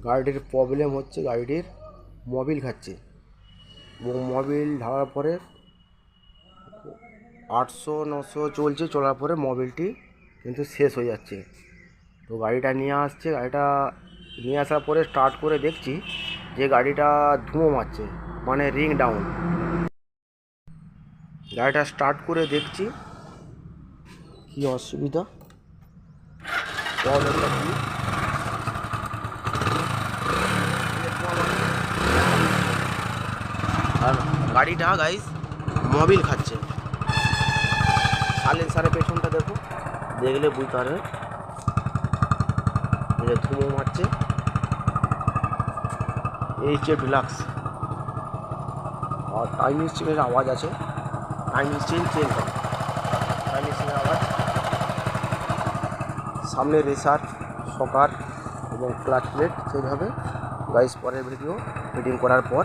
গাড়িটির প্রবলেম হচ্ছে, গাড়িটির মোবিল খাচ্ছে এবং মোবিল ঢালার পরে 800-900 চলছে, চলার পরে মোবিলটি কিন্তু শেষ হয়ে যাচ্ছে। তো গাড়িটা নিয়ে আসছে, গাড়িটা নিয়ে আসার পরে স্টার্ট করে দেখছি যে গাড়িটা ধুঁয়ো মারছে, মানে রিং ডাউন। গাড়িটা স্টার্ট করে দেখছি কি অসুবিধা, প্রবলেমটা কি। আর গাড়িটা গাইস মোবিল খাচ্ছে। সাইলেন্সারের পেছনটা দেখো, দেখলে বুঝতে পারবে ধুঁয়ো মারছে। এইচএফ ডিলাক্স আর টাইমিং চেনের আওয়াজ আছে, টাইমিং চেন হয়, টাইমিং চেনের আওয়াজ। সামনে রেসার, শকার এবং ক্লাচ প্লেট সেইভাবে। গাইস পরের ভিডিও ফিটিং করার পর